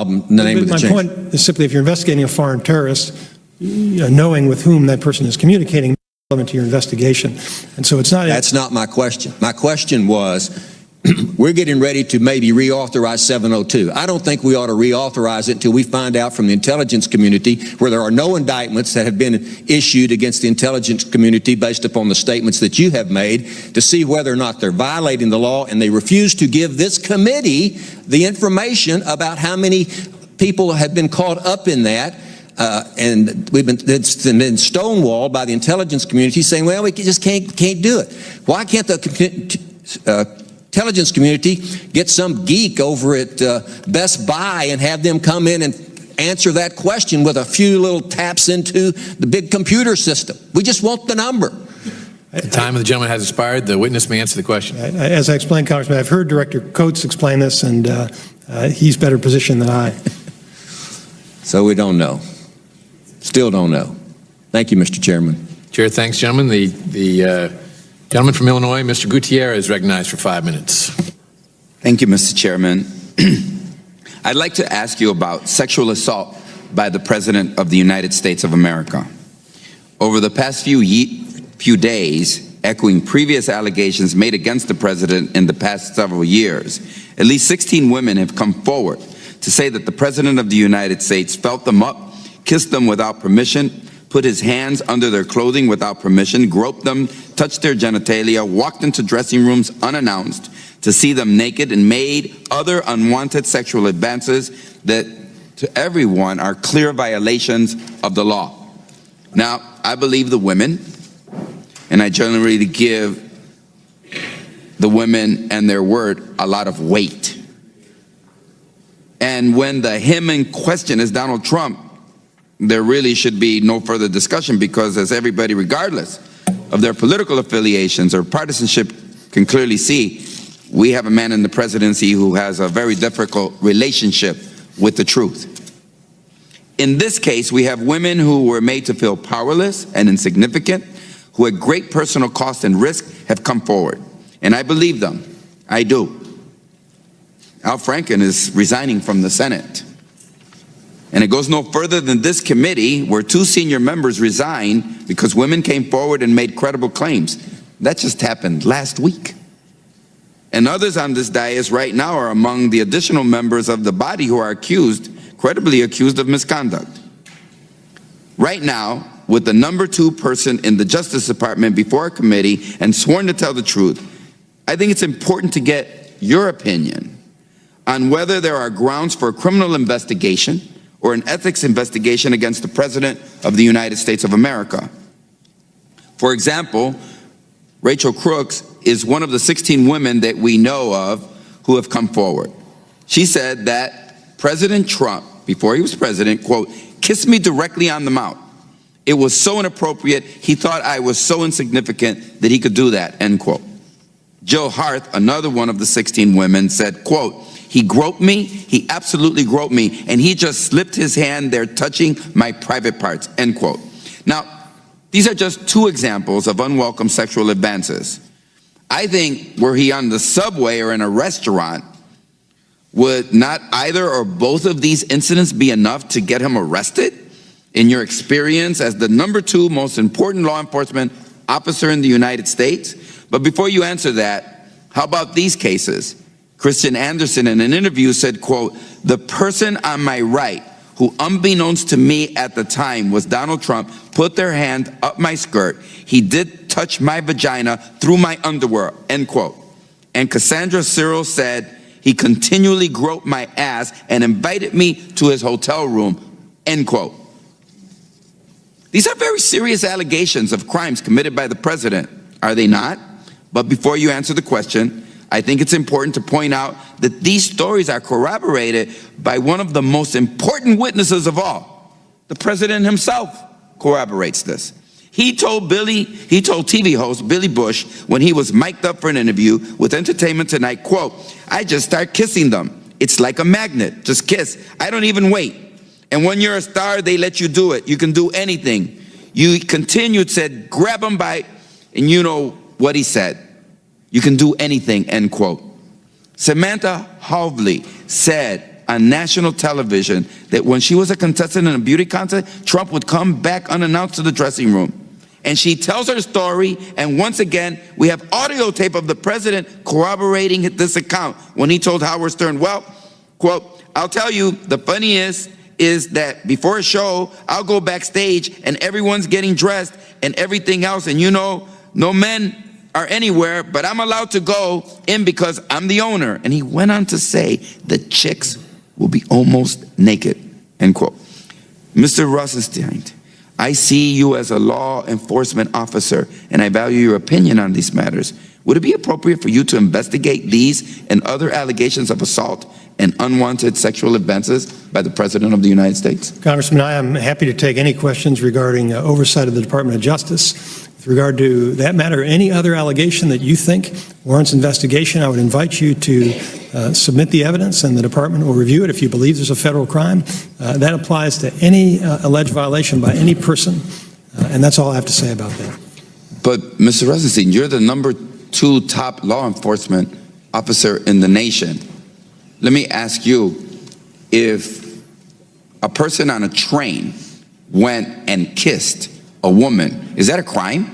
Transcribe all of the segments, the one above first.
problem in the name of the change. My point is simply if you're investigating a foreign terrorist, knowing with whom that person is communicating is relevant to your investigation. And so it's not... That's not my question. My question was, we're getting ready to maybe reauthorize 702. I don't think we ought to reauthorize it until we find out from the intelligence community where there are no indictments that have been issued against the intelligence community based upon the statements that you have made to see whether or not they're violating the law, and they refuse to give this committee the information about how many people have been caught up in that. And it's been stonewalled by the intelligence community saying, well, we just can't do it. Why can't the intelligence community get some geek over at Best Buy and have them come in and answer that question with a few little taps into the big computer system? We just want the number. The time of the gentleman has expired. The witness may answer the question. As I explained, Congressman, I've heard Director Coates explain this, and he's better positioned than I. So we don't know. Still don't know. Thank you, Mr. Chairman. Chair, thanks, gentlemen. The gentleman from Illinois, Mr. Gutierrez, is recognized for 5 minutes. Thank you, Mr. Chairman. I'd like to ask you about sexual assault by the President of the United States of America. Over the past few days, echoing previous allegations made against the President in the past several years, at least 16 women have come forward to say that the President of the United States felt them up, kissed them without permission, put his hands under their clothing without permission, groped them, touched their genitalia, walked into dressing rooms unannounced to see them naked, and made other unwanted sexual advances that to everyone are clear violations of the law. Now, I believe the women, and I generally give the women and their word a lot of weight. And when the him in question is Donald Trump, there really should be no further discussion, because as everybody, regardless of their political affiliations or partisanship, can clearly see, we have a man in the presidency who has a very difficult relationship with the truth. In this case, we have women who were made to feel powerless and insignificant, who at great personal cost and risk have come forward. And I believe them. I do. Al Franken is resigning from the Senate. And it goes no further than this committee, where 2 senior members resigned because women came forward and made credible claims. That just happened last week. And others on this dais right now are among the additional members of the body who are credibly accused of misconduct. Right now, with the number 2 person in the Justice Department before a committee and sworn to tell the truth, I think it's important to get your opinion on whether there are grounds for a criminal investigation or an ethics investigation against the President of the United States of America. For example, Rachel Crooks is one of the 16 women that we know of who have come forward. She said that President Trump, before he was president, quote, kissed me directly on the mouth. It was so inappropriate, he thought I was so insignificant that he could do that, end quote. Jill Harth, another one of the 16 women, said, quote, he groped me, he absolutely groped me, and he just slipped his hand there touching my private parts, end quote. Now, these are just 2 examples of unwelcome sexual advances. I think were he on the subway or in a restaurant, would not either or both of these incidents be enough to get him arrested? In your experience as the number 2 most important law enforcement officer in the United States? But before you answer that, how about these cases? Christian Anderson in an interview said, quote, the person on my right, who unbeknownst to me at the time was Donald Trump, put their hand up my skirt. He did touch my vagina through my underwear, end quote. And Cassandra Cyril said, he continually groped my ass and invited me to his hotel room, end quote. These are very serious allegations of crimes committed by the president, are they not? But before you answer the question, I think it's important to point out that these stories are corroborated by one of the most important witnesses of all. The president himself corroborates this. He told TV host Billy Bush when he was mic'd up for an interview with Entertainment Tonight, quote, I just start kissing them. It's like a magnet, just kiss. I don't even wait. And when you're a star, they let you do it. You can do anything. You continued, said, grab them by, and you know what he said. You can do anything, end quote. Samantha Hovley said on national television that when she was a contestant in a beauty contest, Trump would come back unannounced to the dressing room. And she tells her story, and once again, we have audio tape of the president corroborating this account when he told Howard Stern, well, quote, I'll tell you, the funniest is that before a show, I'll go backstage and everyone's getting dressed and everything else, and you know, no men are anywhere, but I'm allowed to go in because I'm the owner. And he went on to say, the chicks will be almost naked, end quote. Mr. Rosenstein, I see you as a law enforcement officer, and I value your opinion on these matters. Would it be appropriate for you to investigate these and other allegations of assault and unwanted sexual advances by the President of the United States? Congressman, I am happy to take any questions regarding oversight of the Department of Justice. With regard to that matter, any other allegation that you think warrants investigation, I would invite you to submit the evidence, and the department will review it if you believe there's a federal crime. That applies to any alleged violation by any person, and that's all I have to say about that. But, Mr. Rosenstein, you're the #2 top law enforcement officer in the nation. Let me ask you, if a person on a train went and kissed a woman, is that a crime?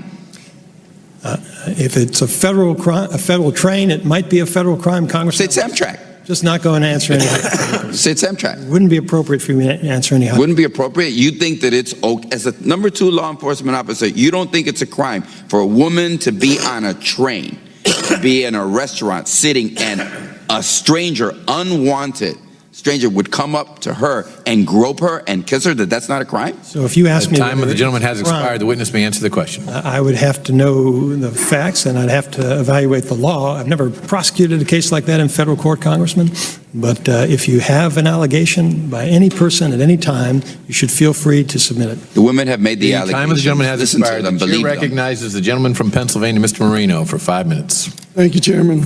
If it's a federal crime, a federal train, it might be a federal crime, Congressman. Say it's Amtrak. Just not going to answer any hypotheticals. Say it's Amtrak. It wouldn't be appropriate for me to answer any hypotheticals. Wouldn't be appropriate? You think that it's, as a #2 law enforcement officer, you don't think it's a crime for a woman to be on a train, to be in a restaurant sitting, and a stranger, unwanted stranger, would come up to her and grope her and kiss her, that's not a crime? So if you ask me... The time of the gentleman has expired. The witness may answer the question. I would have to know the facts, and I'd have to evaluate the law. I've never prosecuted a case like that in federal court, Congressman, but if you have an allegation by any person at any time, you should feel free to submit it. The women have made the allegation. The time of the gentleman has Listen expired. to them, The chair believe them. recognizes the gentleman from Pennsylvania, Mr. Marino, for 5 minutes. Thank you, Chairman.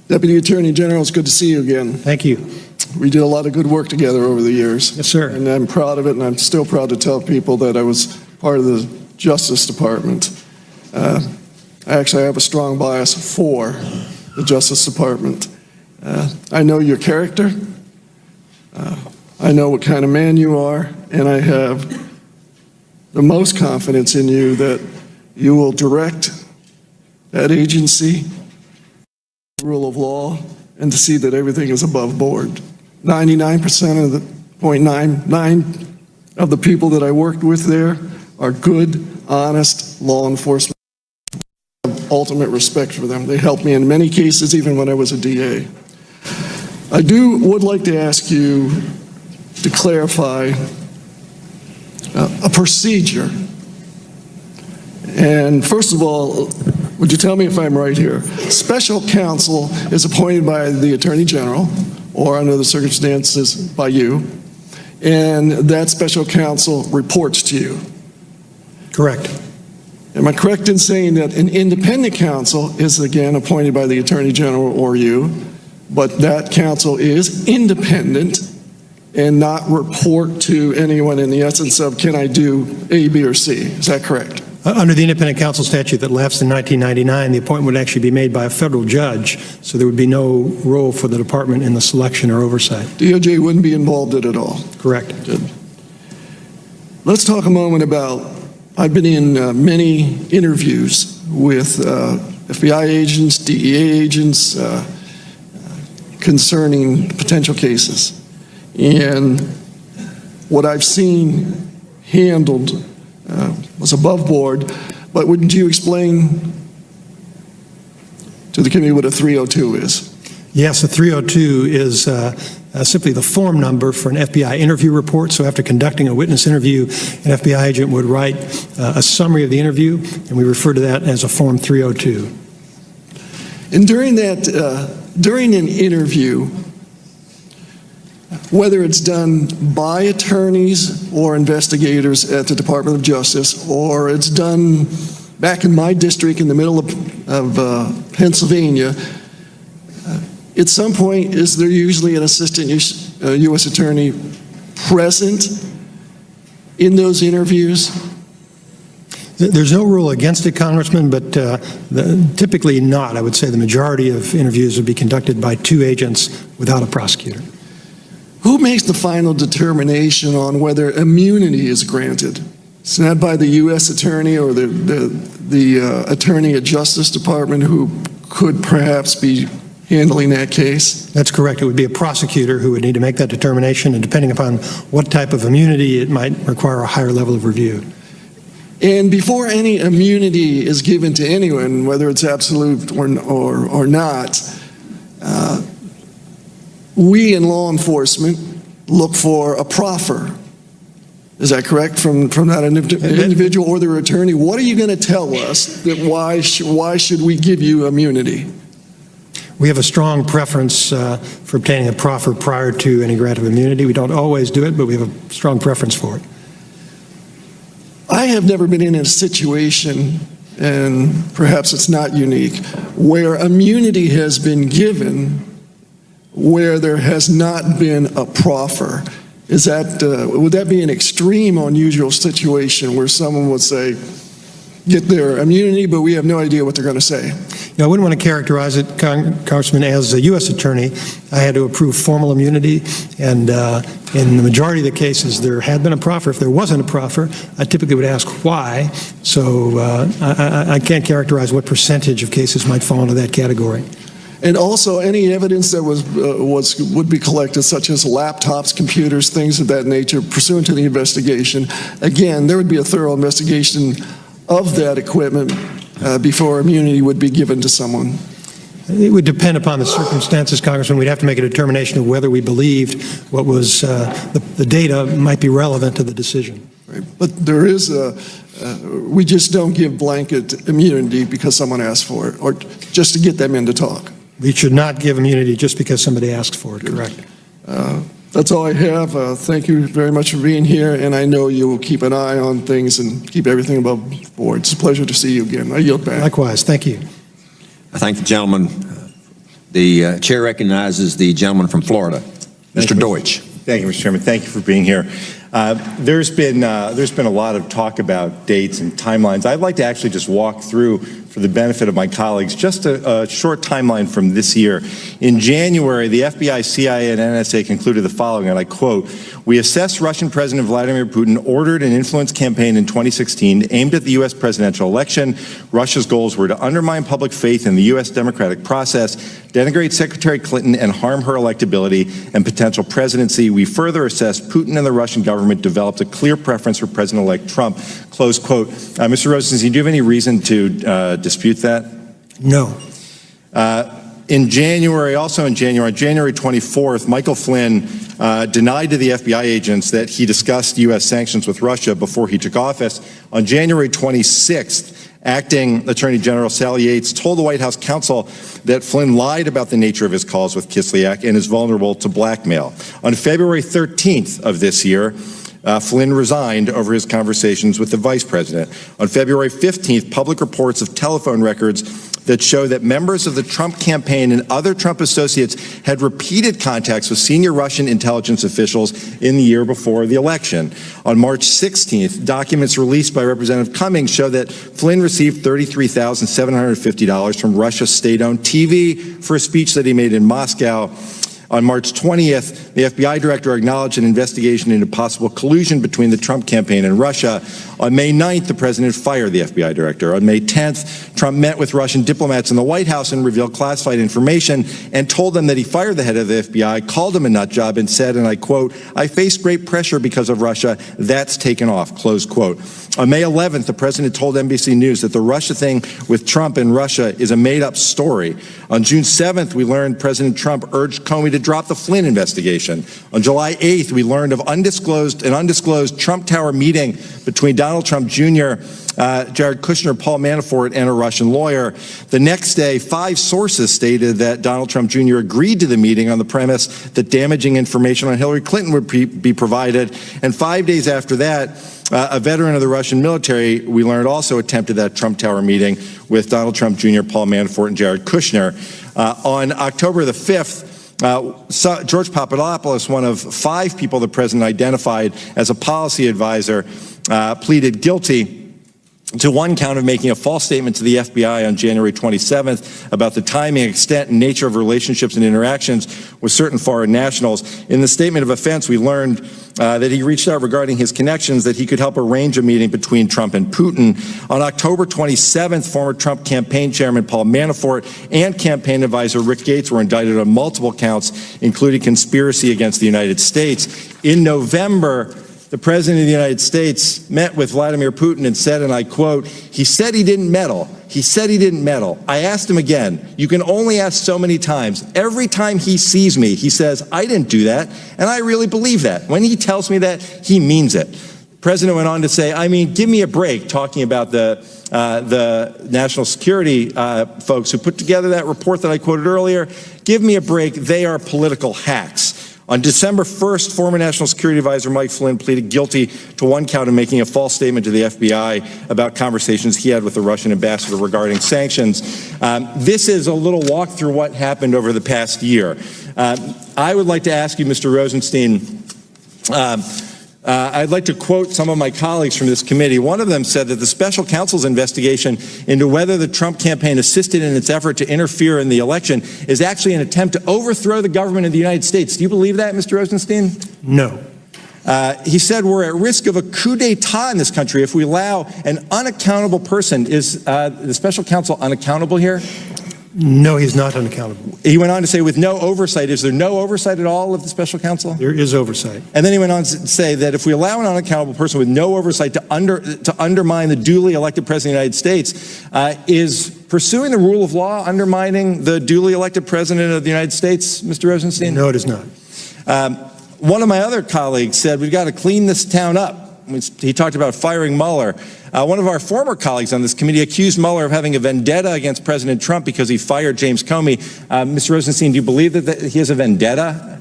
Deputy Attorney General, it's good to see you again. Thank you. We did a lot of good work together over the years. Yes, sir. And I'm proud of it, and I'm still proud to tell people that I was part of the Justice Department. I actually have a strong bias for the Justice Department. I know your character. I know what kind of man you are, and I have the most confidence in you that you will direct that agency, rule of law, and to see that everything is above board. 99% of the 0.99 of the people that I worked with there are good, honest law enforcement. I have ultimate respect for them. They helped me in many cases, even when I was a DA. I would like to ask you to clarify a procedure. And first of all, would you tell me if I'm right here? Special counsel is appointed by the Attorney General, or under the circumstances by you, and that special counsel reports to you. Correct. Am I correct in saying that an independent counsel is again appointed by the Attorney General or you, but that counsel is independent and not report to anyone in the essence of, can I do A, B, or C? Is that correct? Under the independent counsel statute that lapsed in 1999, the appointment would actually be made by a federal judge, so there would be no role for the department in the selection or oversight. DOJ wouldn't be involved in it at all? Correct. Good. Let's talk a moment about, I've been in many interviews with FBI agents, DEA agents, concerning potential cases. And what I've seen handled was above board, but wouldn't you explain to the committee what a 302 is? Yes, a 302 is simply the form number for an FBI interview report. So after conducting a witness interview, an FBI agent would write a summary of the interview, and we refer to that as a Form 302. And during an interview, whether it's done by attorneys or investigators at the Department of Justice, or it's done back in my district in the middle of Pennsylvania, at some point, is there usually an assistant U.S. attorney present in those interviews? There's no rule against it, Congressman, but typically not. I would say the majority of interviews would be conducted by two agents without a prosecutor. Who makes the final determination on whether immunity is granted? It's not by the U.S. attorney or the attorney at Justice Department who could perhaps be handling that case? That's correct. It would be a prosecutor who would need to make that determination, and depending upon what type of immunity, it might require a higher level of review. And before any immunity is given to anyone, whether it's absolute or not, we in law enforcement look for a proffer. Is that correct? From that individual or their attorney? What are you going to tell us that why should we give you immunity? We have a strong preference for obtaining a proffer prior to any grant of immunity. We don't always do it, but we have a strong preference for it. I have never been in a situation, and perhaps it's not unique, where immunity has been given where there has not been a proffer. Is that, would that be an extreme, unusual situation where someone would say, get their immunity, but we have no idea what they're going to say? I wouldn't want to characterize it, Congressman, as a U.S. attorney. I had to approve formal immunity, and in the majority of the cases, there had been a proffer. If there wasn't a proffer, I typically would ask why. So I can't characterize what percentage of cases might fall into that category. And also, any evidence that would be collected, such as laptops, computers, things of that nature, pursuant to the investigation. Again, there would be a thorough investigation of that equipment before immunity would be given to someone. It would depend upon the circumstances, Congressman. We'd have to make a determination of whether we believed what was the data might be relevant to the decision. Right. But there is we just don't give blanket immunity because someone asked for it, or just to get them in to talk. We should not give immunity just because somebody asked for it, correct? That's all I have. Thank you very much for being here, and I know you will keep an eye on things and keep everything above board. It's a pleasure to see you again. I yield back. Likewise. Thank you. I thank the gentleman. The chair recognizes the gentleman from Florida, Mr. Deutsch. Thank you, Mr. Chairman. Thank you for being here. There's been a lot of talk about dates and timelines. I'd like to actually just walk through, for the benefit of my colleagues, just a short timeline from this year. In January, the FBI, CIA, and NSA concluded the following, and I quote, "We assess Russian President Vladimir Putin ordered an influence campaign in 2016 aimed at the U.S. presidential election. Russia's goals were to undermine public faith in the U.S. democratic process, denigrate Secretary Clinton, and harm her electability and potential presidency. We further assess Putin and the Russian government developed a clear preference for President-elect Trump." Close quote. Mr. Rosenstein, do you have any reason to dispute that? No. In January, on January 24th, Michael Flynn denied to the FBI agents that he discussed U.S. sanctions with Russia before he took office. On January 26th, Acting Attorney General Sally Yates told the White House counsel that Flynn lied about the nature of his calls with Kislyak and is vulnerable to blackmail. On February 13th of this year, Flynn resigned over his conversations with the vice president. On February 15th, public reports of telephone records that show that members of the Trump campaign and other Trump associates had repeated contacts with senior Russian intelligence officials in the year before the election. On March 16th, documents released by Representative Cummings show that Flynn received $33,750 from Russia's state-owned TV for a speech that he made in Moscow. On March 20th, the FBI director acknowledged an investigation into possible collusion between the Trump campaign and Russia. On May 9th, the president fired the FBI director. On May 10th, Trump met with Russian diplomats in the White House and revealed classified information and told them that he fired the head of the FBI, called him a nut job, and said, and I quote, "I face great pressure because of Russia. That's taken off," close quote. On May 11th, the president told NBC News that the Russia thing with Trump and Russia is a made-up story. On June 7th, we learned President Trump urged Comey to drop the Flynn investigation. On July 8th, we learned of an undisclosed Trump Tower meeting between Donald Trump Jr., Jared Kushner, Paul Manafort, and a Russian lawyer. The next day, 5 sources stated that Donald Trump Jr. agreed to the meeting on the premise that damaging information on Hillary Clinton would be provided. And 5 days after that, a veteran of the Russian military, we learned, also attempted that Trump Tower meeting with Donald Trump Jr., Paul Manafort, and Jared Kushner. On October the 5th, George Papadopoulos, one of 5 people the president identified as a policy advisor, pleaded guilty to one count of making a false statement to the FBI on January 27th about the timing, extent, and nature of relationships and interactions with certain foreign nationals. In the statement of offense, we learned that he reached out regarding his connections that he could help arrange a meeting between Trump and Putin. On October 27th, former Trump campaign chairman Paul Manafort and campaign advisor Rick Gates were indicted on multiple counts, including conspiracy against the United States. In November, the President of the United States met with Vladimir Putin and said, and I quote, "He said he didn't meddle. He said he didn't meddle. I asked him again. You can only ask so many times. Every time he sees me, he says, I didn't do that, and I really believe that. When he tells me that, he means it." The President went on to say, I mean, give me a break, talking about the national security folks who put together that report that I quoted earlier. Give me a break. They are political hacks. On December 1st, former National Security Advisor Mike Flynn pleaded guilty to one count of making a false statement to the FBI about conversations he had with the Russian ambassador regarding sanctions. This is a little walk through what happened over the past year. I would like to ask you, Mr. Rosenstein, I'd like to quote some of my colleagues from this committee. One of them said that the special counsel's investigation into whether the Trump campaign assisted in its effort to interfere in the election is actually an attempt to overthrow the government of the United States. Do you believe that, Mr. Rosenstein? No. He said we're at risk of a coup d'etat in this country if we allow an unaccountable person. Is the special counsel unaccountable here? No, he's not unaccountable. He went on to say with no oversight. Is there no oversight at all of the special counsel? There is oversight. And then he went on to say that if we allow an unaccountable person with no oversight to undermine the duly elected President of the United States, is pursuing the rule of law undermining the duly elected President of the United States, Mr. Rosenstein? No, it is not. One of my other colleagues said we've got to clean this town up. He talked about firing Mueller. One of our former colleagues on this committee accused Mueller of having a vendetta against President Trump because he fired James Comey. Mr. Rosenstein, do you believe that he has a vendetta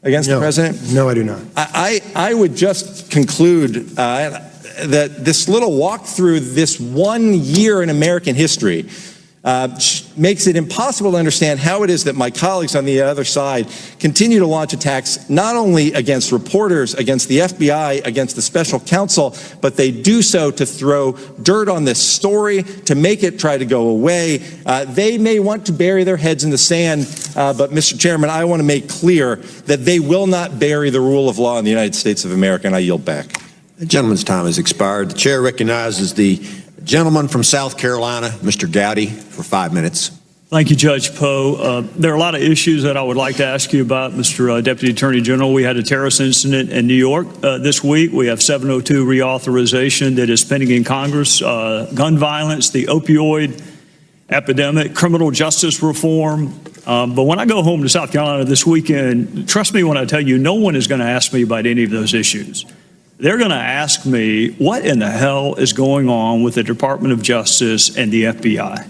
against the president? No, I do not. I would just conclude that this little walk through this 1 year in American history makes it impossible to understand how it is that my colleagues on the other side continue to launch attacks not only against reporters, against the FBI, against the special counsel, but they do so to throw dirt on this story, to make it try to go away. They may want to bury their heads in the sand, but Mr. Chairman, I want to make clear that they will not bury the rule of law in the United States of America, and I yield back. The gentleman's time has expired. The chair recognizes the gentleman from South Carolina, Mr. Gowdy, for 5 minutes. Thank you, Judge Poe. There are a lot of issues that I would like to ask you about, Mr. Deputy Attorney General. We had a terrorist incident in New York this week. We have 702 reauthorization that is pending in Congress, gun violence, the opioid epidemic, criminal justice reform. But when I go home to South Carolina this weekend, trust me when I tell you, no one is going to ask me about any of those issues. They're going to ask me, what in the hell is going on with the Department of Justice and the FBI?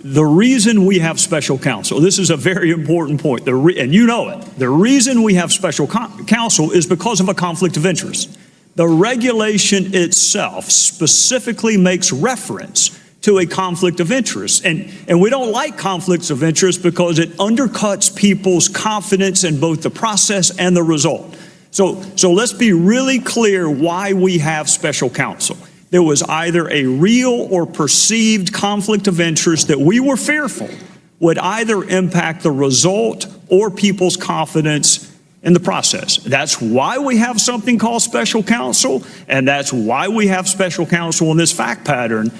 The reason we have special counsel, this is a very important point, and you know it, the reason we have special counsel is because of a conflict of interest. The regulation itself specifically makes reference to a conflict of interest. And we don't like conflicts of interest because it undercuts people's confidence in both the process and the result. So let's be really clear why we have special counsel. There was either a real or perceived conflict of interest that we were fearful would either impact the result or people's confidence in the process. That's why we have something called special counsel, and that's why we have special counsel in this fact pattern.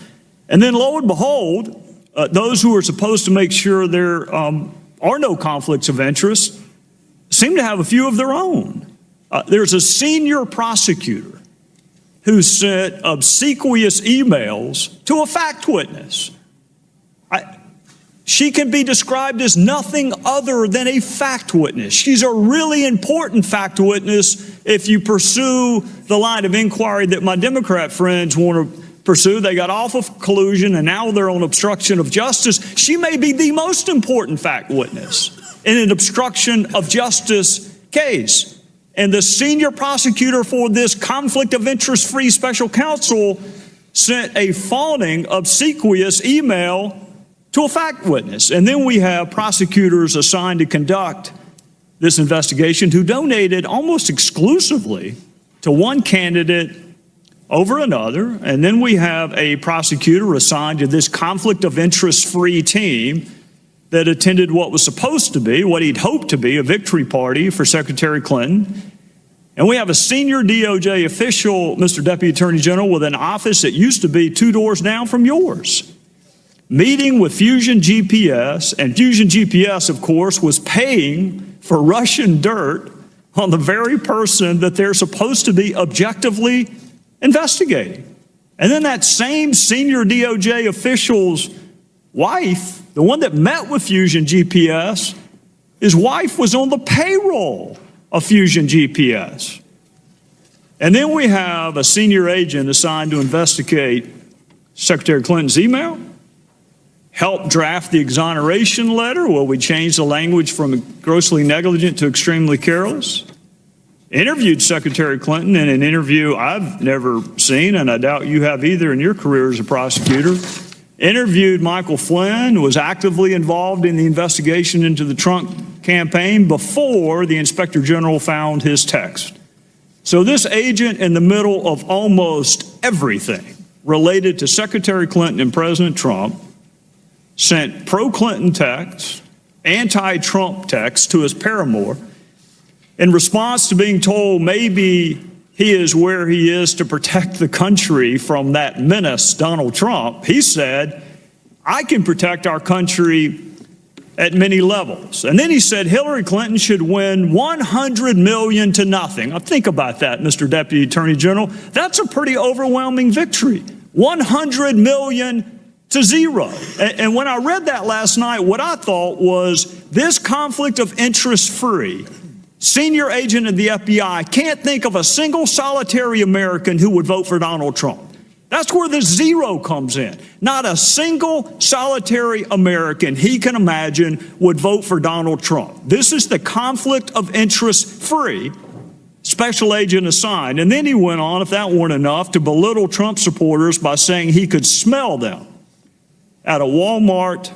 And then lo and behold, those who are supposed to make sure there are no conflicts of interest seem to have a few of their own. There's a senior prosecutor who sent obsequious emails to a fact witness. She can be described as nothing other than a fact witness. She's a really important fact witness if you pursue the line of inquiry that my Democrat friends want to pursue. They got off of collusion and now they're on obstruction of justice. She may be the most important fact witness in an obstruction of justice case. And the senior prosecutor for this conflict of interest-free special counsel sent a fawning, obsequious email to a fact witness. And then we have prosecutors assigned to conduct this investigation who donated almost exclusively to one candidate over another, and then we have a prosecutor assigned to this conflict of interest-free team that attended what was supposed to be, what he'd hoped to be, a victory party for Secretary Clinton. And we have a senior DOJ official, Mr. Deputy Attorney General, with an office that used to be 2 doors down from yours, meeting with Fusion GPS, and Fusion GPS, of course, was paying for Russian dirt on the very person that they're supposed to be objectively investigating. And then that same senior DOJ official's wife, the one that met with Fusion GPS, his wife was on the payroll of Fusion GPS. And then we have a senior agent assigned to investigate Secretary Clinton's email, help draft the exoneration letter where we changed the language from grossly negligent to extremely careless, interviewed Secretary Clinton in an interview I've never seen, and I doubt you have either in your career as a prosecutor, interviewed Michael Flynn, was actively involved in the investigation into the Trump campaign before the Inspector General found his text. So this agent, in the middle of almost everything related to Secretary Clinton and President Trump, sent pro-Clinton texts, anti-Trump texts to his paramour in response to being told maybe he is where he is to protect the country from that menace, Donald Trump. He said, I can protect our country at many levels. And then he said Hillary Clinton should win 100 million to nothing. Now think about that, Mr. Deputy Attorney General. That's a pretty overwhelming victory. 100 million to 0. And when I read that last night, what I thought was this conflict of interest-free senior agent of the FBI can't think of a single solitary American who would vote for Donald Trump. That's where the 0 comes in. Not a single solitary American he can imagine would vote for Donald Trump. This is the conflict of interest-free special agent assigned. And then he went on, if that weren't enough, to belittle Trump supporters by saying he could smell them at a Walmart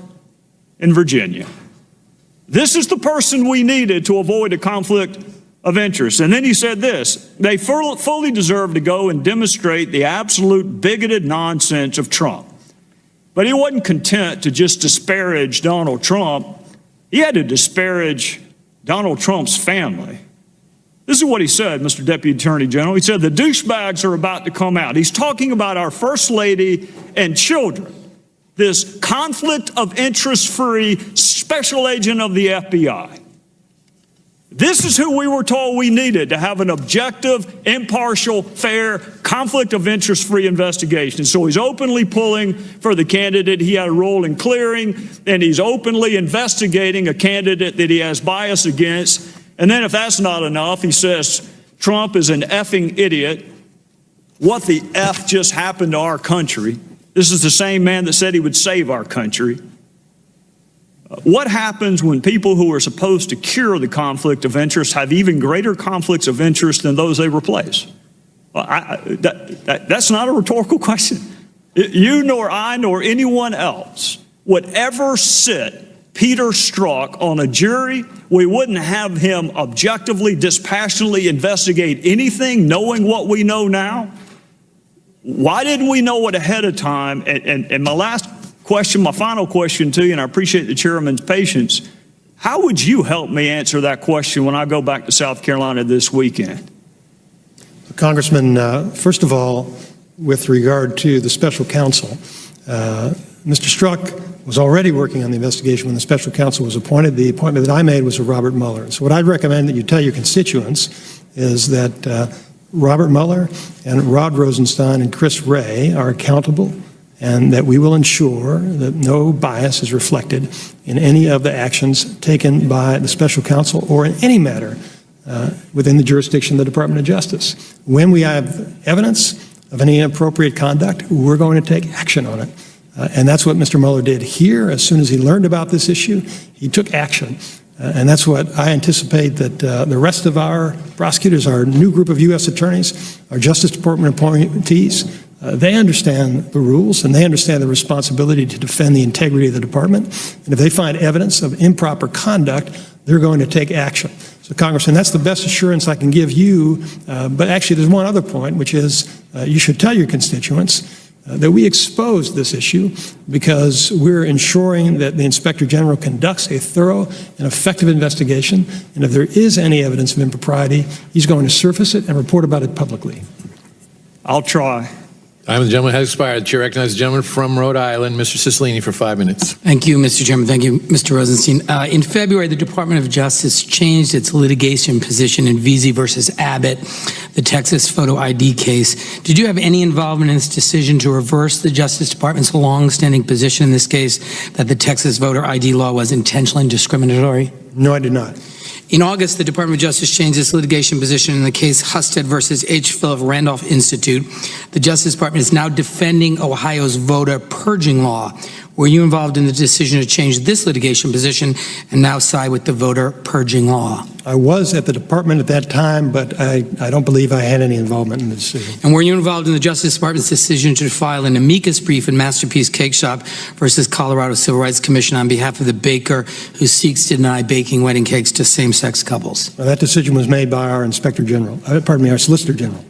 in Virginia. This is the person we needed to avoid a conflict of interest. And then he said this, they fully deserve to go and demonstrate the absolute bigoted nonsense of Trump. But he wasn't content to just disparage Donald Trump. He had to disparage Donald Trump's family. This is what he said, Mr. Deputy Attorney General. He said the douchebags are about to come out. He's talking about our First Lady and children. This conflict of interest-free special agent of the FBI. This is who we were told we needed to have an objective, impartial, fair, conflict of interest-free investigation. So he's openly pulling for the candidate he had a role in clearing, and he's openly investigating a candidate that he has bias against. And then if that's not enough, he says Trump is an effing idiot. What the F just happened to our country? This is the same man that said he would save our country. What happens when people who are supposed to cure the conflict of interest have even greater conflicts of interest than those they replace? That's not a rhetorical question. You nor I nor anyone else would ever sit Peter Strzok on a jury. We wouldn't have him objectively, dispassionately investigate anything knowing what we know now. Why didn't we know it ahead of time? And my last question, my final question to you, and I appreciate the chairman's patience, how would you help me answer that question when I go back to South Carolina this weekend? Congressman, first of all, with regard to the special counsel, Mr. Strzok was already working on the investigation when the special counsel was appointed. The appointment that I made was of Robert Mueller. So what I'd recommend that you tell your constituents is that Robert Mueller and Rod Rosenstein and Chris Wray are accountable, and that we will ensure that no bias is reflected in any of the actions taken by the special counsel or in any matter within the jurisdiction of the Department of Justice. When we have evidence of any inappropriate conduct, we're going to take action on it. And that's what Mr. Mueller did here. As soon as he learned about this issue, he took action. And that's what I anticipate that the rest of our prosecutors, our new group of U.S. attorneys, our Justice Department appointees, they understand the rules and they understand the responsibility to defend the integrity of the department. And if they find evidence of improper conduct, they're going to take action. So, Congressman, that's the best assurance I can give you. But actually, there's one other point, which is you should tell your constituents that we exposed this issue because we're ensuring that the Inspector General conducts a thorough and effective investigation, and if there is any evidence of impropriety, he's going to surface it and report about it publicly. I'll try. Time of the gentleman has expired. The chair recognizes the gentleman from Rhode Island, Mr. Cicilline, for 5 minutes. Thank you, Mr. Chairman. Thank you, Mr. Rosenstein. In February, the Department of Justice changed its litigation position in Veazey versus Abbott, the Texas photo ID case. Did you have any involvement in this decision to reverse the Justice Department's long-standing position in this case that the Texas voter ID law was intentionally discriminatory? No, I did not. In August, the Department of Justice changed its litigation position in the case Husted versus H. Philip Randolph Institute. The Justice Department is now defending Ohio's voter purging law. Were you involved in the decision to change this litigation position and now side with the voter purging law? I was at the department at that time, but I don't believe I had any involvement in the decision. And were you involved in the Justice Department's decision to file an amicus brief in Masterpiece Cake Shop versus Colorado Civil Rights Commission on behalf of the baker who seeks to deny baking wedding cakes to same-sex couples? Well, that decision was made by our Inspector General, our Solicitor General.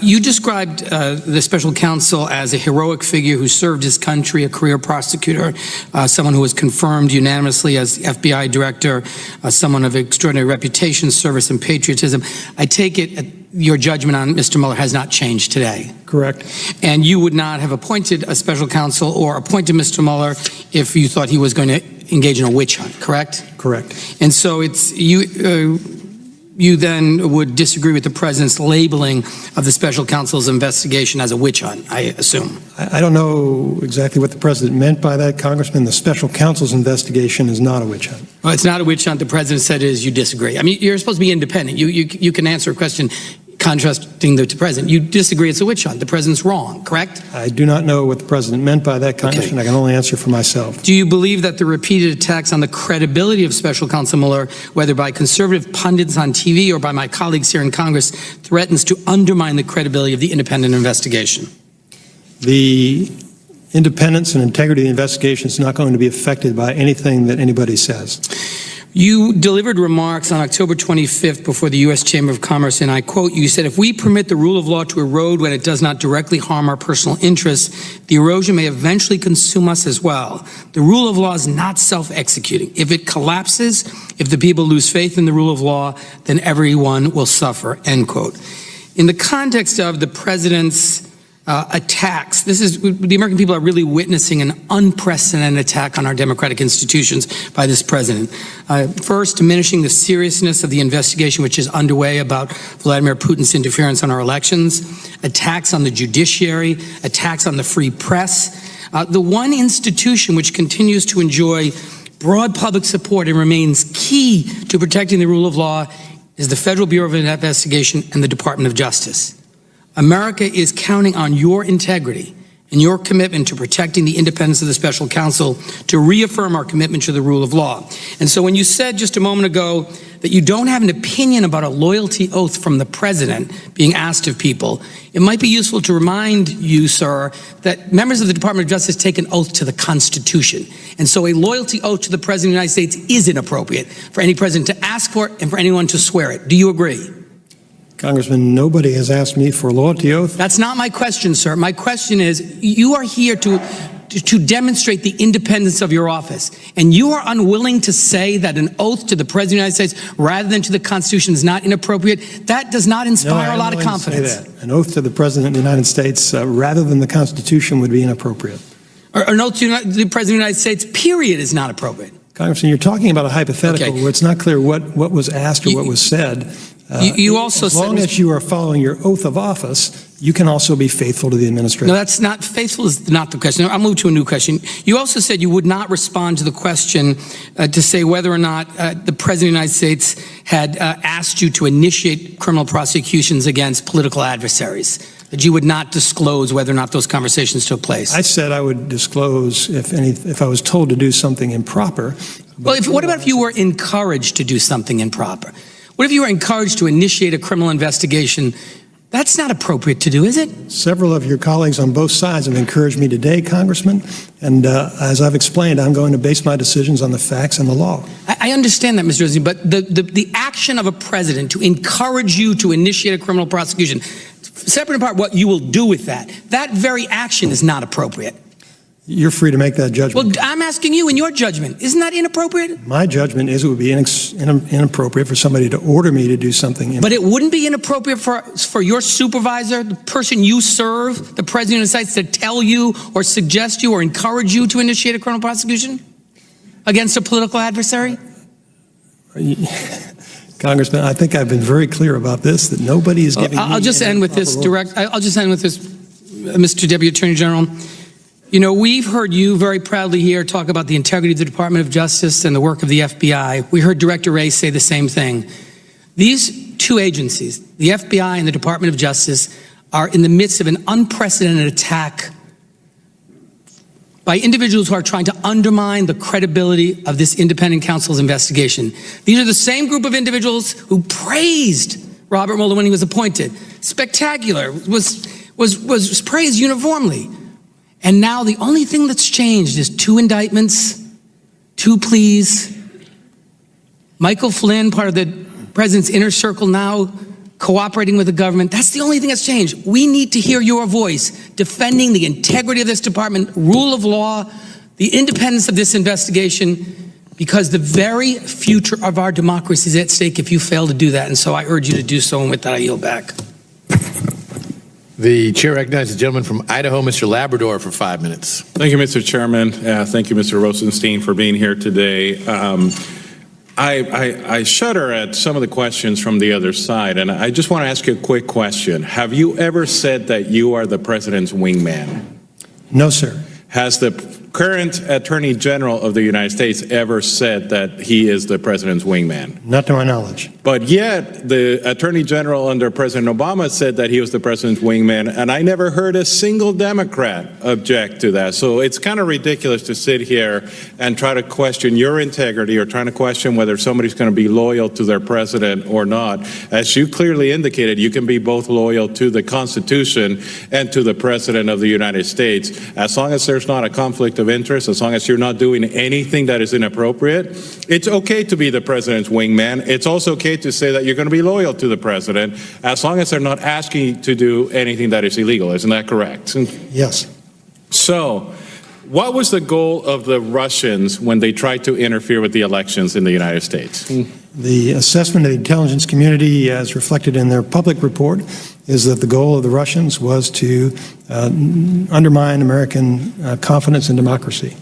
You described the special counsel as a heroic figure who served his country, a career prosecutor, someone who was confirmed unanimously as FBI director, someone of extraordinary reputation, service, and patriotism. I take it your judgment on Mr. Mueller has not changed today. Correct. And you would not have appointed a special counsel or appointed Mr. Mueller if you thought he was going to engage in a witch hunt, correct? Correct. And so it's you then would disagree with the president's labeling of the special counsel's investigation as a witch hunt, I assume. I don't know exactly what the president meant by that, Congressman. The special counsel's investigation is not a witch hunt. Well, it's not a witch hunt. The president said is you disagree. I mean, you're supposed to be independent. You can answer a question contrasting the president. You disagree it's a witch hunt. The president's wrong, correct? I do not know what the president meant by that, Congressman. Okay. I can only answer for myself. Do you believe that the repeated attacks on the credibility of Special Counsel Mueller, whether by conservative pundits on TV or by my colleagues here in Congress, threatens to undermine the credibility of the independent investigation? The independence and integrity of the investigation is not going to be affected by anything that anybody says. You delivered remarks on October 25th before the U.S. Chamber of Commerce, and I quote, you said, if we permit the rule of law to erode when it does not directly harm our personal interests, the erosion may eventually consume us as well. The rule of law is not self-executing. If it collapses, if the people lose faith in the rule of law, then everyone will suffer, end quote. In the context of the president's attacks, the American people are really witnessing an unprecedented attack on our democratic institutions by this president. First, diminishing the seriousness of the investigation which is underway about Vladimir Putin's interference on our elections, attacks on the judiciary, attacks on the free press. The one institution which continues to enjoy broad public support and remains key to protecting the rule of law is the Federal Bureau of Investigation and the Department of Justice. America is counting on your integrity and your commitment to protecting the independence of the special counsel to reaffirm our commitment to the rule of law. And so when you said just a moment ago that you don't have an opinion about a loyalty oath from the president being asked of people, it might be useful to remind you, sir, that members of the Department of Justice take an oath to the Constitution. And so a loyalty oath to the President of the United States is inappropriate for any president to ask for it and for anyone to swear it. Do you agree? Congressman, nobody has asked me for a loyalty oath. That's not my question, sir. My question is, you are here to demonstrate the independence of your office, and you are unwilling to say that an oath to the President of the United States rather than to the Constitution is not inappropriate. That does not inspire a lot of confidence. Say that. An oath to the President of the United States rather than the Constitution would be inappropriate. Or an oath to the President of the United States, period, is not appropriate. Congressman, you're talking about a hypothetical where it's not clear what was asked or what was said. You also as long as you are following your oath of office, you can also be faithful to the administration. No, that's not, faithful is not the question. I'll move to a new question. You also said you would not respond to the question to say whether or not the President of the United States had asked you to initiate criminal prosecutions against political adversaries, that you would not disclose whether or not those conversations took place. I said I would disclose if I was told to do something improper. Well, what about if you were encouraged to do something improper? What if you were encouraged to initiate a criminal investigation That's not appropriate to do, is it? Several of your colleagues on both sides have encouraged me today, Congressman, and as I've explained, I'm going to base my decisions on the facts and the law. I understand that, Mr. Rosen, but the action of a president to encourage you to initiate a criminal prosecution, separate and apart what you will do with that very action is not appropriate. You're free to make that judgment. Well, I'm asking you in your judgment. Isn't that inappropriate? My judgment is it would be inappropriate for somebody to order me to do something. But it wouldn't be inappropriate for your supervisor, the person you serve, the president of the United States, to tell you or suggest you or encourage you to initiate a criminal prosecution against a political adversary? Congressman, I think I've been very clear about this, that nobody is giving me I'll just end with this, Mr. Deputy Attorney General. You know, we've heard you very proudly here talk about the integrity of the Department of Justice and the work of the FBI. We heard Director Wray say the same thing. These two agencies, the FBI and the Department of Justice, are in the midst of an unprecedented attack by individuals who are trying to undermine the credibility of this independent counsel's investigation. These are the same group of individuals who praised Robert Mueller when he was appointed. Spectacular, was praised uniformly. And now the only thing that's changed is 2 indictments, 2 pleas. Michael Flynn, part of the president's inner circle now, cooperating with the government. That's the only thing that's changed. We need to hear your voice defending the integrity of this department, rule of law, the independence of this investigation, because the very future of our democracy is at stake if you fail to do that. And so I urge you to do so, and with that I yield back. The chair recognizes the gentleman from Idaho, Mr. Labrador, for 5 minutes. Thank you, Mr. Chairman. Thank you, Mr. Rosenstein, for being here today. I shudder at some of the questions from the other side, and I just want to ask you a quick question. Have you ever said that you are the president's wingman? No, sir. Has the current Attorney General of the United States ever said that he is the president's wingman? Not to my knowledge. But yet, the Attorney General under President Obama said that he was the president's wingman, and I never heard a single Democrat object to that. So it's kind of ridiculous to sit here and try to question your integrity or trying to question whether somebody's going to be loyal to their president or not. As you clearly indicated, you can be both loyal to the Constitution and to the President of the United States. As long as there's not a conflict of interest, as long as you're not doing anything that is inappropriate, it's okay to be the president's wingman. It's also okay to say that you're going to be loyal to the president as long as they're not asking you to do anything that is illegal. Isn't that correct? Yes. So, what was the goal of the Russians when they tried to interfere with the elections in the United States? The assessment of the intelligence community, as reflected in their public report, is that the goal of the Russians was to undermine American confidence in democracy.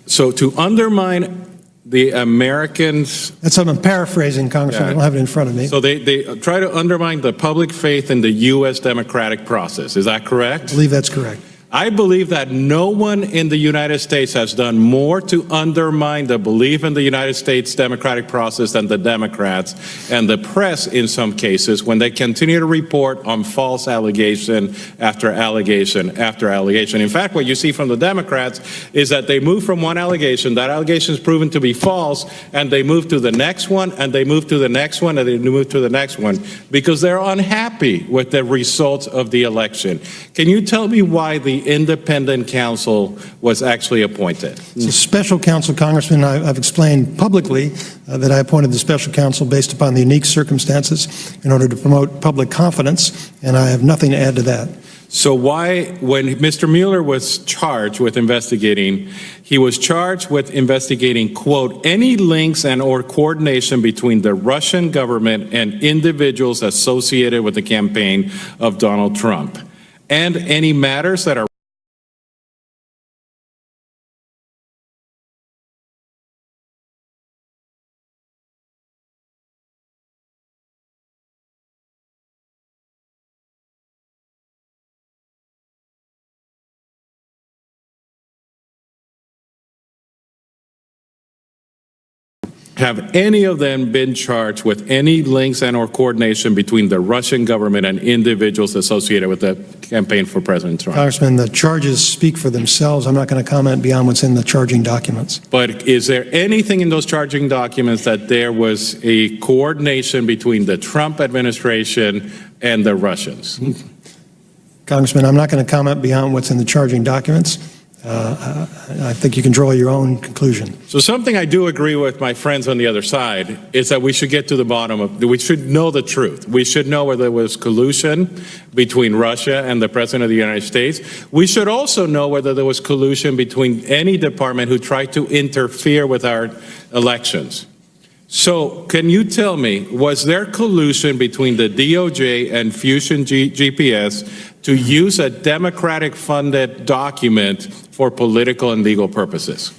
So to undermine the Americans... That's what I'm paraphrasing, Congressman. I don't have it in front of me. So they try to undermine the public faith in the U.S. democratic process. Is that correct? I believe that's correct. I believe that no one in the United States has done more to undermine the belief in the United States democratic process than the Democrats and the press in some cases when they continue to report on false allegation after allegation after allegation. In fact, what you see from the Democrats is that they move from one allegation, that allegation is proven to be false, and they move to the next one, and they move to the next one, and they move to the next one because they're unhappy with the results of the election. Can you tell me why the independent counsel was actually appointed? It's a special counsel, Congressman. I've explained publicly that I appointed the special counsel based upon the unique circumstances in order to promote public confidence, and I have nothing to add to that. So why, when Mr. Mueller was charged with investigating, he was charged with investigating, quote, any links and or coordination between the Russian government and individuals associated with the campaign of Donald Trump, and any matters that are have any of them been charged with any links and or coordination between the Russian government and individuals associated with the campaign for President Trump? Congressman, the charges speak for themselves. I'm not going to comment beyond what's in the charging documents. But is there anything in those charging documents that there was a coordination between the Trump administration and the Russians? Congressman, I'm not going to comment beyond what's in the charging documents. I think you can draw your own conclusion. So something I do agree with my friends on the other side is that we should get to the bottom of, we should know the truth. We should know whether there was collusion between Russia and the President of the United States. We should also know whether there was collusion between any department who tried to interfere with our elections. So can you tell me, was there collusion between the DOJ and Fusion GPS to use a Democratic-funded document for political and legal purposes?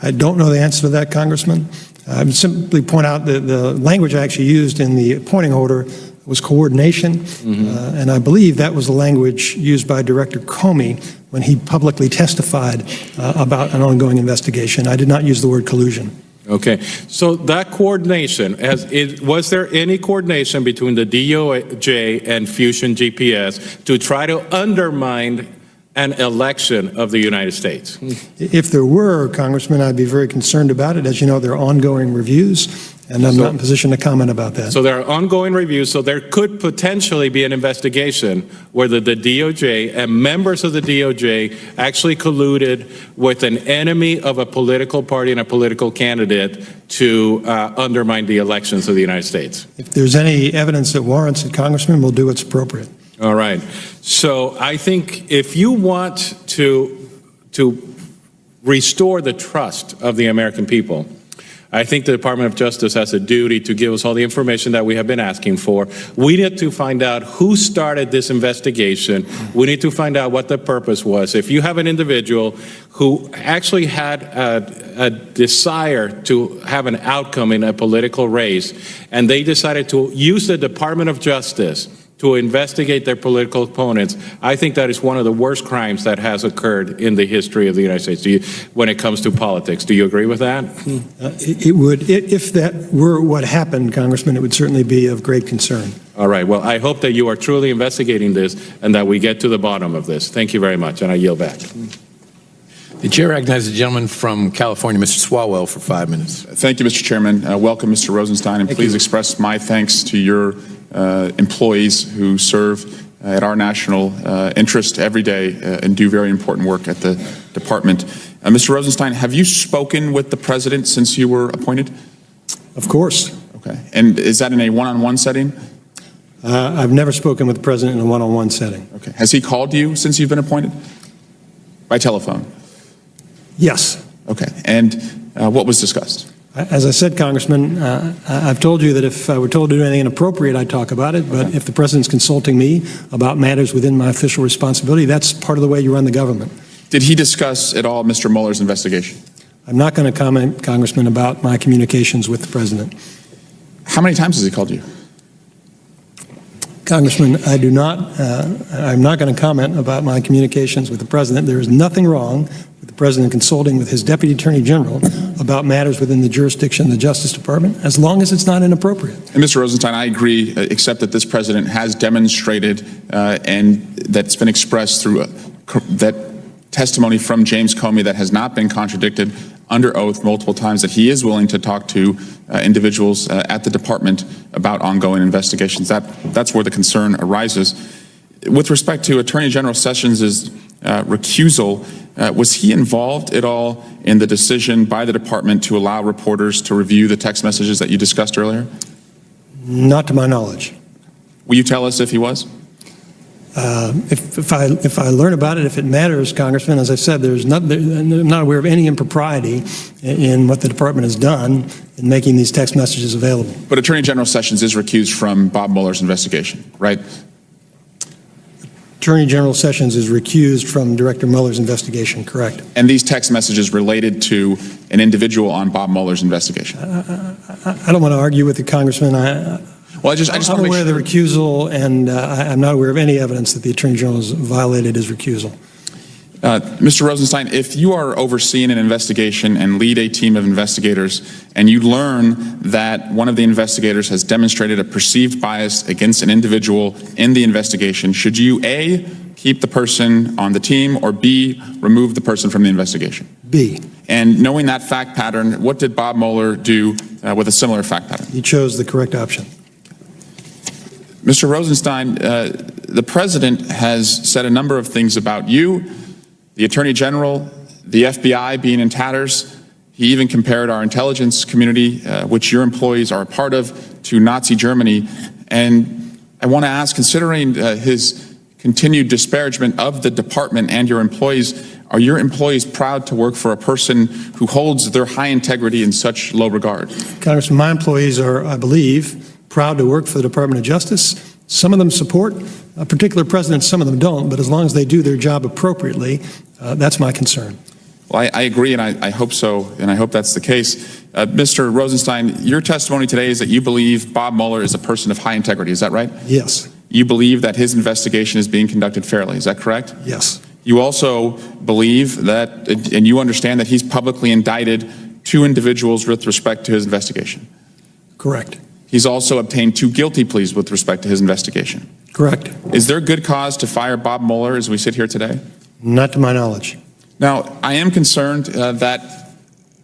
I don't know the answer to that, Congressman. I would simply point out that the language I actually used in the appointing order was coordination, and I believe that was the language used by Director Comey when he publicly testified about an ongoing investigation. I did not use the word collusion. Okay, so that coordination, was there any coordination between the DOJ and Fusion GPS to try to undermine an election of the United States? If there were, Congressman, I'd be very concerned about it. As you know, there are ongoing reviews, and I'm not in a position to comment about that. So there are ongoing reviews, so there could potentially be an investigation where the DOJ and members of the DOJ actually colluded with an enemy of a political party and a political candidate to undermine the elections of the United States. If there's any evidence that warrants it, Congressman, we'll do what's appropriate. All right. So I think if you want to restore the trust of the American people, I think the Department of Justice has a duty to give us all the information that we have been asking for. We need to find out who started this investigation. We need to find out what the purpose was. If you have an individual who actually had a desire to have an outcome in a political race, and they decided to use the Department of Justice to investigate their political opponents, I think that is one of the worst crimes that has occurred in the history of the United States when it comes to politics. Do you agree with that? It would, if that were what happened, Congressman, it would certainly be of great concern. All right. Well, I hope that you are truly investigating this and that we get to the bottom of this. Thank you very much, and I yield back. The chair recognizes the gentleman from California, Mr. Swalwell, for 5 minutes. Thank you, Mr. Chairman. Welcome, Mr. Rosenstein, and please express my thanks to your employees who serve at our national interest every day and do very important work at the department. Mr. Rosenstein, have you spoken with the president since you were appointed? Of course. Okay. And is that in a one-on-one setting? I've never spoken with the president in a one-on-one setting. Okay. Has he called you since you've been appointed? By telephone? Yes. Okay. And what was discussed? As I said, Congressman, I've told you that if I were told to do anything inappropriate, I'd talk about it. But if the president's consulting me about matters within my official responsibility, that's part of the way you run the government. Did he discuss at all Mr. Mueller's investigation? I'm not going to comment, Congressman, about my communications with the president. How many times has he called you? Congressman, I'm not going to comment about my communications with the president. There is nothing wrong with the president consulting with his deputy attorney general about matters within the jurisdiction of the Justice Department, as long as it's not inappropriate. And Mr. Rosenstein, I agree, except that this president has demonstrated, and that's been expressed through that testimony from James Comey that has not been contradicted under oath multiple times, that he is willing to talk to individuals at the department about ongoing investigations. That's where the concern arises. With respect to Attorney General Sessions' recusal, was he involved at all in the decision by the department to allow reporters to review the text messages that you discussed earlier? Not to my knowledge. Will you tell us if he was? If I learn about it, if it matters, Congressman, as I said, I'm not aware of any impropriety in what the department has done in making these text messages available. But Attorney General Sessions is recused from Bob Mueller's investigation, right? Attorney General Sessions is recused from Director Mueller's investigation, correct? And these text messages related to an individual on Bob Mueller's investigation? I don't want to argue with the Congressman. Well, I'm aware of the recusal, and I'm not aware of any evidence that the Attorney General has violated his recusal. Mr. Rosenstein, if you are overseeing an investigation and lead a team of investigators, and you learn that one of the investigators has demonstrated a perceived bias against an individual in the investigation, should you A, keep the person on the team, or B, remove the person from the investigation? B. And knowing that fact pattern, what did Bob Mueller do with a similar fact pattern? He chose the correct option. Mr. Rosenstein, the president has said a number of things about you, the Attorney General, the FBI being in tatters. He even compared our intelligence community, which your employees are a part of, to Nazi Germany. And I want to ask, considering his continued disparagement of the department and your employees, are your employees proud to work for a person who holds their high integrity in such low regard? Congressman, my employees are, I believe, proud to work for the Department of Justice. Some of them support a particular president, some of them don't, but as long as they do their job appropriately, that's my concern. Well, I agree, and I hope so, and I hope that's the case. Mr. Rosenstein, your testimony today is that you believe Bob Mueller is a person of high integrity. Is that right? Yes. You believe that his investigation is being conducted fairly. Is that correct? Yes. You also believe that, and you understand that he's publicly indicted 2 individuals with respect to his investigation. Correct. He's also obtained 2 guilty pleas with respect to his investigation. Correct. Is there good cause to fire Bob Mueller as we sit here today? Not to my knowledge. Now, I am concerned that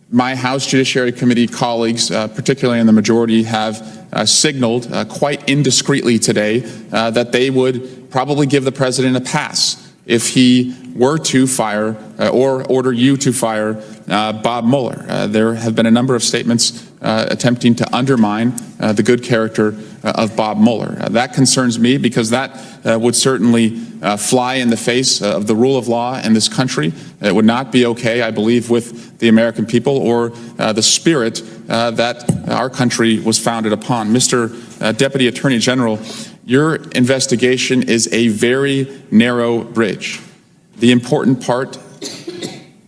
my House Judiciary Committee colleagues, particularly in the majority, have signaled quite indiscreetly today that they would probably give the president a pass if he were to fire or order you to fire Bob Mueller. There have been a number of statements attempting to undermine the good character of Bob Mueller. That concerns me because that would certainly fly in the face of the rule of law in this country. It would not be okay, I believe, with the American people or the spirit that our country was founded upon. Mr. Deputy Attorney General, your investigation is a very narrow bridge. The important part,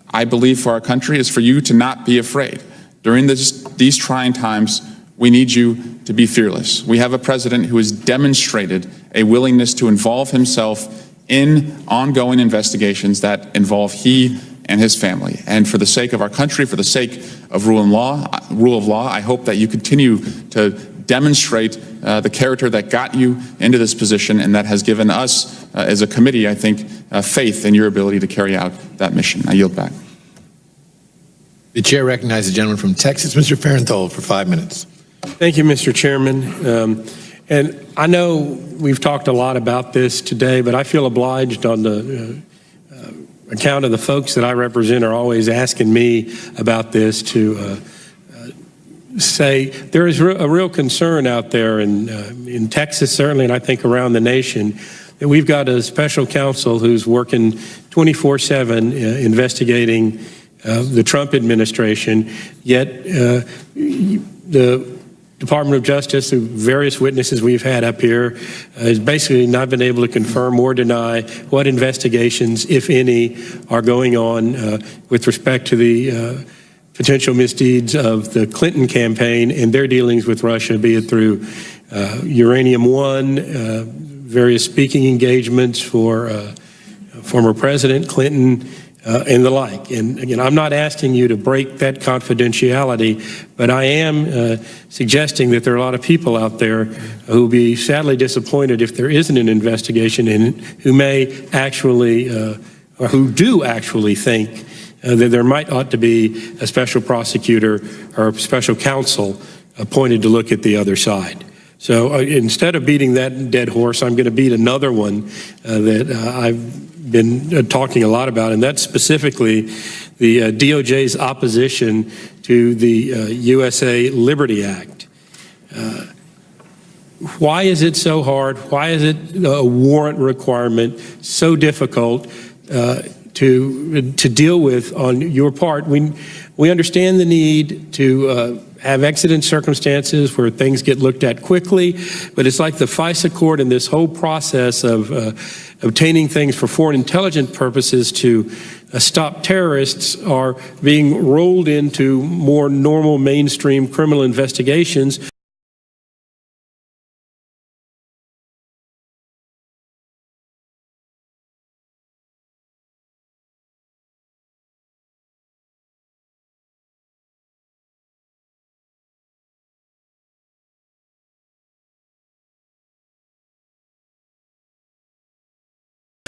I believe, for our country is for you to not be afraid. During these trying times, we need you to be fearless. We have a president who has demonstrated a willingness to involve himself in ongoing investigations that involve he and his family. And for the sake of our country, for the sake of rule of law, I hope that you continue to demonstrate the character that got you into this position and that has given us, as a committee, I think, faith in your ability to carry out that mission. I yield back. The chair recognizes the gentleman from Texas, Mr. Farenthold, for 5 minutes. Thank you, Mr. Chairman. And I know we've talked a lot about this today, but I feel obliged on the account of the folks that I represent are always asking me about this to say there is a real concern out there in Texas, certainly, and I think around the nation, that we've got a special counsel who's working 24/7 investigating the Trump administration, yet the Department of Justice, through various witnesses we've had up here, has basically not been able to confirm or deny what investigations, if any, are going on with respect to the potential misdeeds of the Clinton campaign and their dealings with Russia, be it through Uranium One, various speaking engagements for former President Clinton, and the like. And again, I'm not asking you to break that confidentiality, but I am suggesting that there are a lot of people out there who will be sadly disappointed if there isn't an investigation in it, who may actually, or who do actually think that there ought to be a special prosecutor or a special counsel appointed to look at the other side. So instead of beating that dead horse, I'm going to beat another one that I've been talking a lot about, and that's specifically the DOJ's opposition to the USA Liberty Act. Why is it so hard? Why is it a warrant requirement so difficult to deal with on your part? We understand the need to have exigent circumstances where things get looked at quickly, but it's like the FISA court and this whole process of obtaining things for foreign intelligence purposes to stop terrorists are being rolled into more normal mainstream criminal investigations.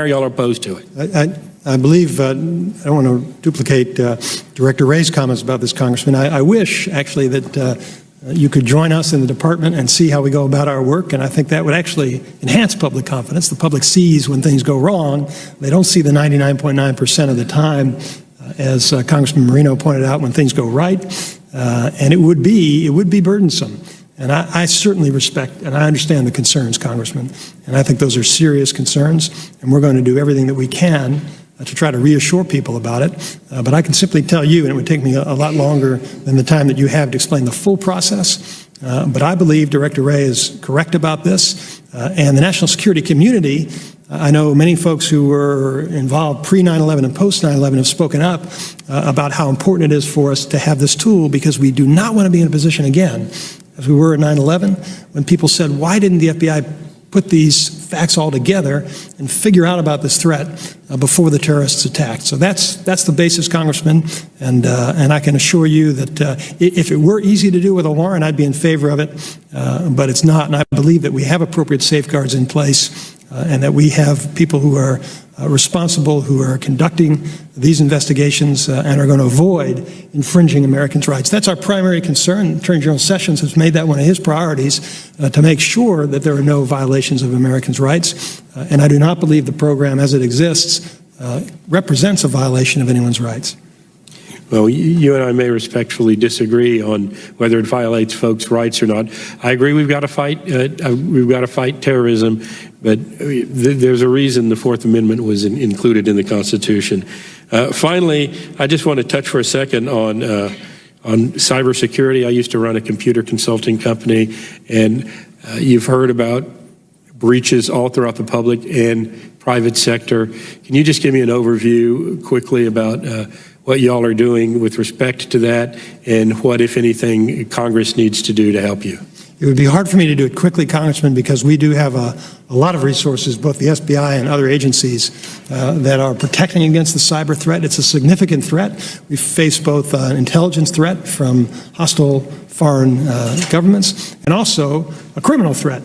y'all opposed to it? I believe, I don't want to duplicate Director Ray's comments about this, Congressman. I wish, actually, that you could join us in the department and see how we go about our work, and I think that would actually enhance public confidence. The public sees when things go wrong. They don't see the 99.9% of the time, as Congressman Marino pointed out, when things go right, and it would be burdensome. And I certainly respect and I understand the concerns, Congressman, and I think those are serious concerns, and we're going to do everything that we can to try to reassure people about it. But I can simply tell you, and it would take me a lot longer than the time that you have to explain the full process, but I believe Director Ray is correct about this, and the national security community, I know many folks who were involved pre-9/11 and post-9/11 have spoken up about how important it is for us to have this tool, because we do not want to be in a position again, as we were at 9/11, when people said, why didn't the FBI put these facts all together and figure out about this threat before the terrorists attacked? So that's the basis, Congressman, and I can assure you that if it were easy to do with a warrant, I'd be in favor of it, but it's not, and I believe that we have appropriate safeguards in place, and that we have people who are responsible, who are conducting these investigations and are going to avoid infringing Americans' rights. That's our primary concern. Attorney General Sessions has made that one of his priorities, to make sure that there are no violations of Americans' rights. And I do not believe the program as it exists represents a violation of anyone's rights. Well, you and I may respectfully disagree on whether it violates folks' rights or not. I agree we've got to fight terrorism, but there's a reason the Fourth Amendment was included in the Constitution. Finally, I just want to touch for a second on cybersecurity. I used to run a computer consulting company, and you've heard about breaches all throughout the public and private sector. Can you just give me an overview quickly about what y'all are doing with respect to that, and what, if anything, Congress needs to do to help you? It would be hard for me to do it quickly, Congressman, because we do have a lot of resources, both the FBI and other agencies, that are protecting against the cyber threat. It's a significant threat. We face both an intelligence threat from hostile foreign governments, and also a criminal threat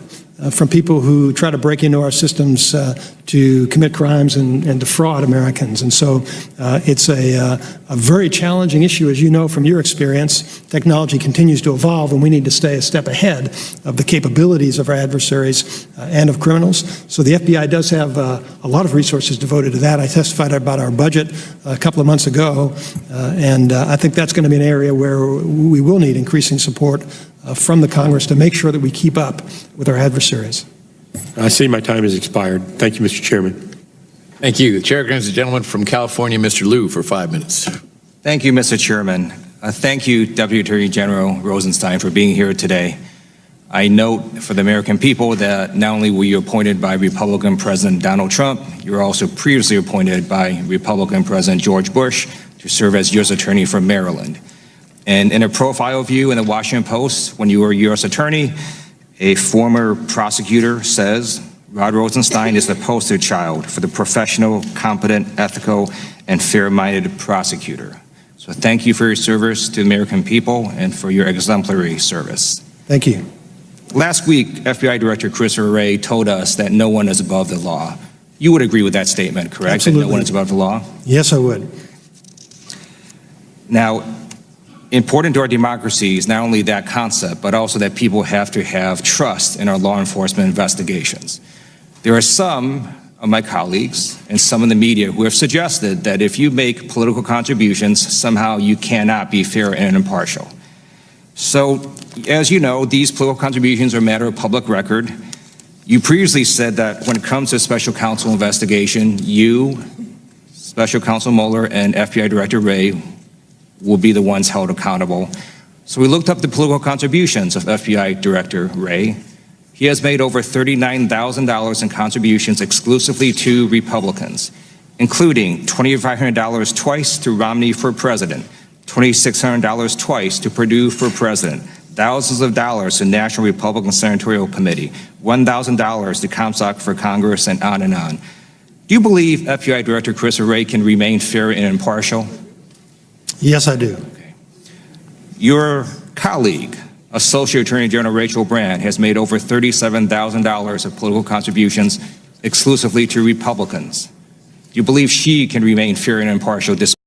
from people who try to break into our systems to commit crimes and defraud Americans. And so it's a very challenging issue, as you know from your experience. Technology continues to evolve, and we need to stay a step ahead of the capabilities of our adversaries and of criminals. So the FBI does have a lot of resources devoted to that. I testified about our budget a couple of months ago, and I think that's going to be an area where we will need increasing support from the Congress to make sure that we keep up with our adversaries. I see my time has expired. Thank you, Mr. Chairman. Thank you. The chair grants the gentleman from California, Mr. Liu, for 5 minutes. Thank you, Mr. Chairman. Thank you, Deputy Attorney General Rosenstein, for being here today. I note for the American people that not only were you appointed by Republican President Donald Trump, you were also previously appointed by Republican President George Bush to serve as U.S. Attorney for Maryland. And in a profile of you in the Washington Post, when you were U.S. Attorney, a former prosecutor says, Rod Rosenstein is the poster child for the professional, competent, ethical, and fair-minded prosecutor. So thank you for your service to the American people and for your exemplary service. Thank you. Last week, FBI Director Christopher Wray told us that no one is above the law. You would agree with that statement, correct? Absolutely. That no one is above the law? Yes, I would. Now, important to our democracy is not only that concept, but also that people have to have trust in our law enforcement investigations. There are some of my colleagues and some in the media who have suggested that if you make political contributions, somehow you cannot be fair and impartial. So, as you know, these political contributions are a matter of public record. You previously said that when it comes to special counsel investigation, you, Special Counsel Mueller, and FBI Director Wray will be the ones held accountable. So we looked up the political contributions of FBI Director Wray. He has made over $39,000 in contributions exclusively to Republicans, including $2,500 twice to Romney for president, $2,600 twice to Perdue for president, thousands of dollars to National Republican Senatorial Committee, $1,000 to Comstock for Congress, and on and on. Do you believe FBI Director Christopher Wray can remain fair and impartial? Yes, I do. Okay. Your colleague, Associate Attorney General Rachel Brand, has made over $37,000 of political contributions exclusively to Republicans? Do you believe she can remain fair and impartial